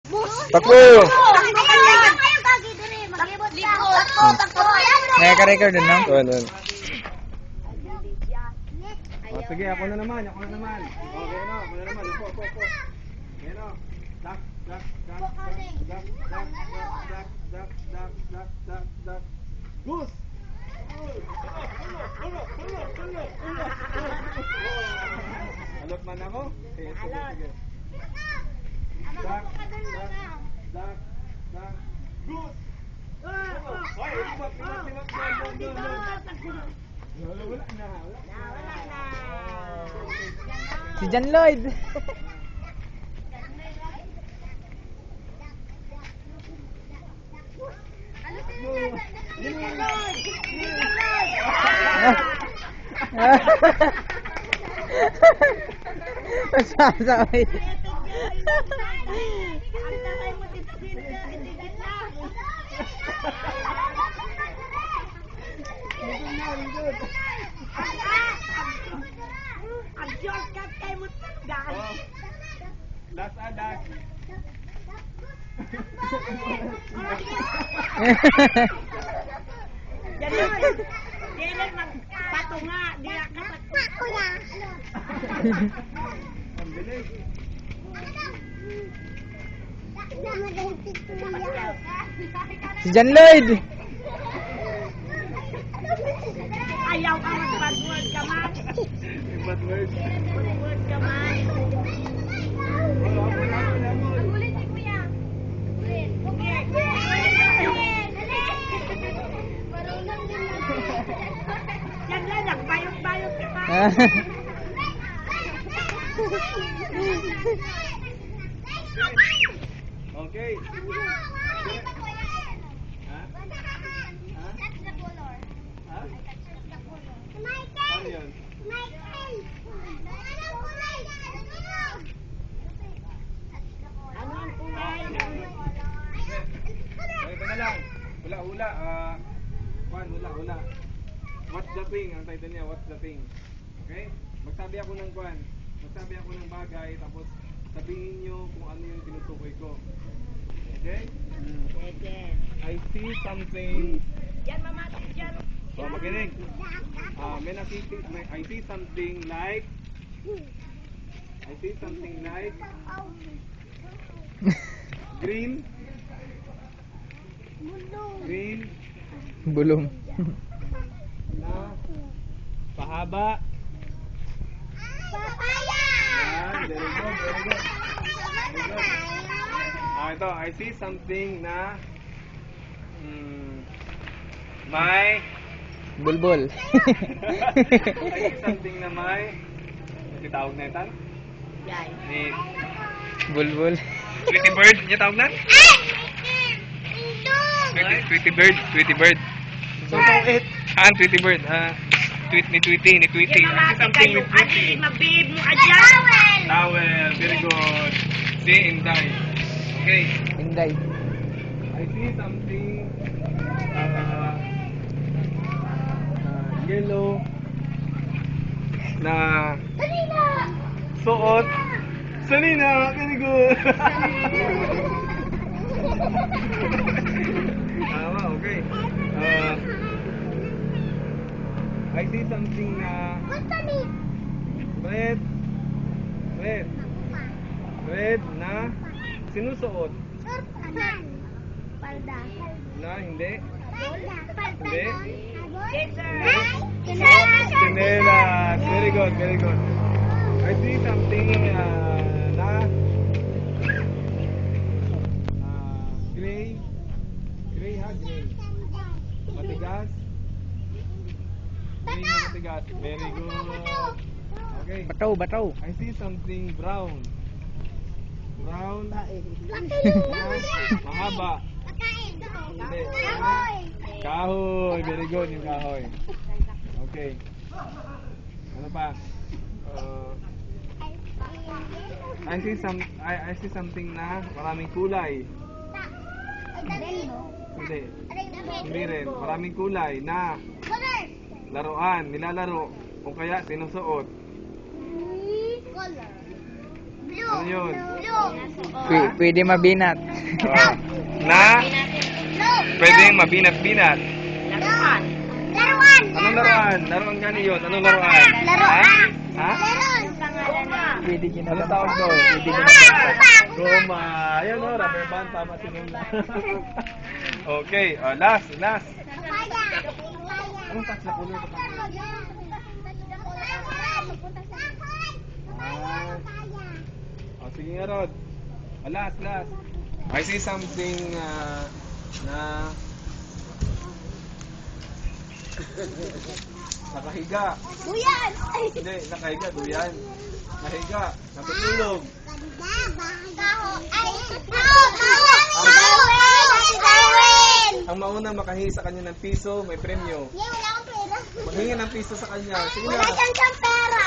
Takbo! Naka-record din, no? Ano? Sige, ako na naman. Okay na. Ako na naman. Upo. Ayan o. Duck. Goose! Alot man ako? Sige. Duck. Goose! Hoy, libat. Wala na. Si John Lloyd. Masasaway. Ang shortcut kay mo tandaan. Last adak. Diyan magpatunga, diya ka patunga. Ang bilis. Si John Lloyd. Ayaw ka mag-bad word ka man. Bad word. Bad word ka man. Ulit si Kuya. Ulit. Yan lang, nagbayot-bayot ka pa. Okay. Ano yun? Ano ang kulay? Ito na lang. Hula-hula. Hula-hula. What's the thing? Ang title niya, what's the thing? Okay? Magsabi ako ng kwan. Magsabi ako ng bagay, tapos sabihin nyo kung ano yung tinutukoy ko. Okay? Sige. I see something. Yan, mama. Yan. Oh, makinig. I see something like green. Bulong. Na pahaba. Yan, very good. Ito, I see something na may Bulbul. I see something na may tawag na ito. Yan. Bulbul. Tweety bird, niya tawag na? Tweety bird. So, Tweety bird. Tweet ni Tweety. I see something with Tweety. Mabib mo ka dyan. Towel, very good. See, Inday. Okay. Inday. I see something yellow na suot. Salina, very good. Tama, okay. I see something na red na sinusuot. Na hindi. Chinelas. Very good. I see something na gray. Gray. Matigas. Gray na matigas. Very good. Okay. Bataw. I see something brown. Mahaba. Hindi. Kahoy. Very good yung kahoy. Okay. Ano pa? I see something na maraming kulay. Hindi rin. Maraming kulay na laruan, nilalaro, o kaya sinusuot. Color. Blue. Ano yun? Pwede mabinat. Na? Pwedeng mabinat-binat. Laruan. Anong laruan? Laruan gani yun. Anong laruan? Laruan. Ha? Pangalan na. Pwede Ano ginagawa. tawag doon? Pwede ginagawa. Goma. Ayan o, rubber band. Tama si Nuna. Okay, last. Anong touch na kulay ba? Sige nga, Rod. Last. I see something na nakahiga. Duyan. Hindi, nakahiga, duyan. Nahiga, natutulog. Ang mauna makahingi sa kanya ng piso, may premyo. Maghingi ng piso sa kanya. Sige na. Wala siyang pera.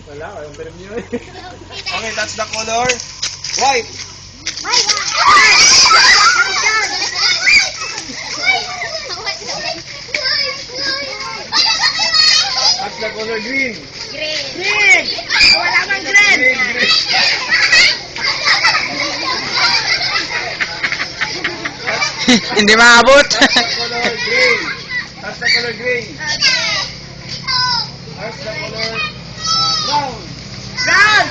Wala, walang premyo. Okay, that's the color. White. That's the color green. Green. Wala mang green. Hindi maabot. That's the color green. That's the color green. That's the color brown. Brown.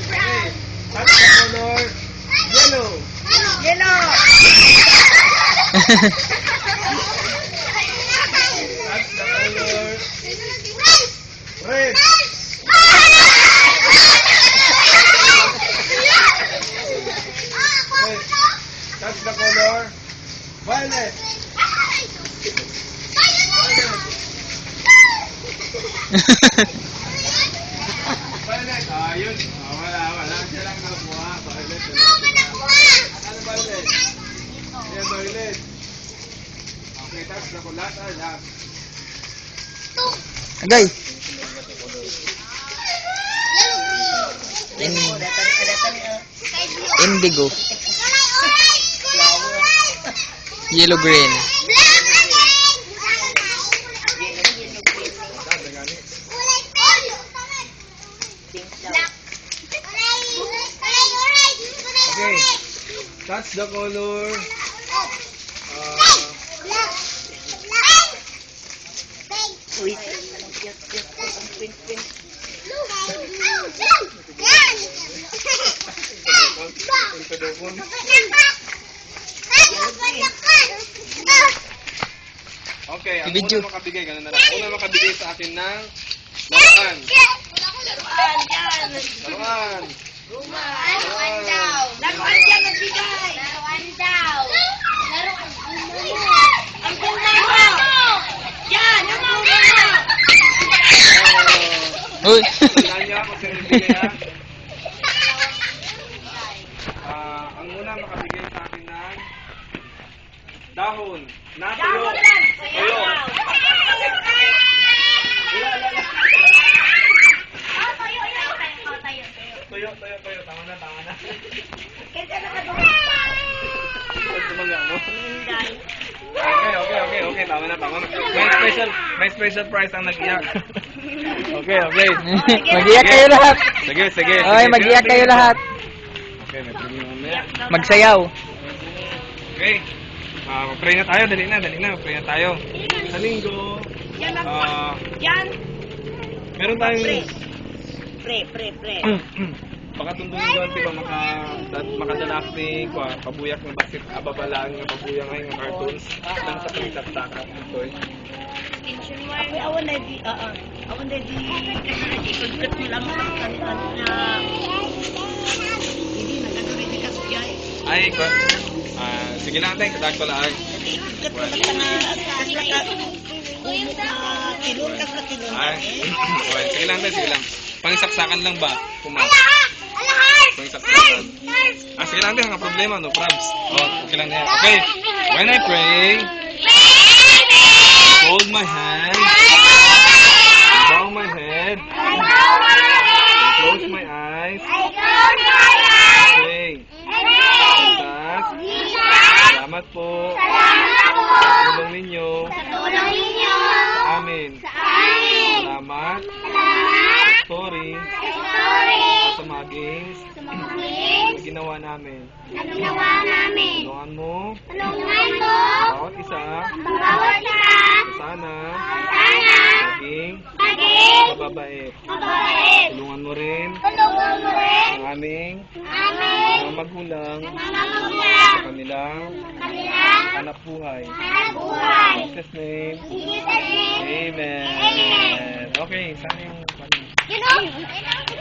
Okay. That's the color yellow. Yellow. That's the color red. Red. That's the color violet. Violet. Yun. Wala. Siya lang nakuha. Violet. Ano violet? Yeah, violet. Okay, that's the color. Last. Agay. Indigo. Yellow green. Okay. That's the color. Okay, ang Video. una makabigay, ganun na lang. Una makabigay sa akin ng laruan. Laruan. Laruan daw. Laruan dyan nagbigay. Laruan daw. Laruan. Ang ganda mo. Yan, ang ganda mo. Uy. Tandaan niyo ako sa nagbigay ha. Ang una makabigay sa akin ng dahon. Natuyo. Tuyo. Tuyo. Tama na. Tumangga mo. Okay. Tama na. May special prize ang nag-iyak. Okay. Mag-iyak kayo lahat. Sige. Okay, mag-iyak kayo lahat. Okay, may premium mamaya. Magsayaw. Okay. Pray na tayo. Dali na. Pray na tayo. Sa linggo, Yan ang yan. meron tayong Pre. baka tundong doon, diba, makadalak ni pabuyak ng basit, ababalaan ng pabuyak ngayon ng cartoons lang sa pagtatakap ito eh. Awan na di ikot mo lang sa kanila na hindi nagatuloy di kasya eh. Ay, sige lang tayo, kadag ko lang. Ikot mo lang tilon ka sa tilon. Ay, okay, sige lang. Pangsaksakan lang ba? Pangsaksakan. Sige lang tayo, mga problema, no problems. Okay lang yan. Okay, when I pray, hold my hand, bow my head, close my eyes, pray. Jesus, salamat po. amin. Salamat. Sorry. Sa mga games na ginawa namin. Tulungan mo. Bawat isa. Sana. Maging. Mababait. Tulungan mo rin. Ang aming. Mga magulang. Sa kanilang. Anak buhay. In Jesus' name. Amen. Okay, sana yung... You know,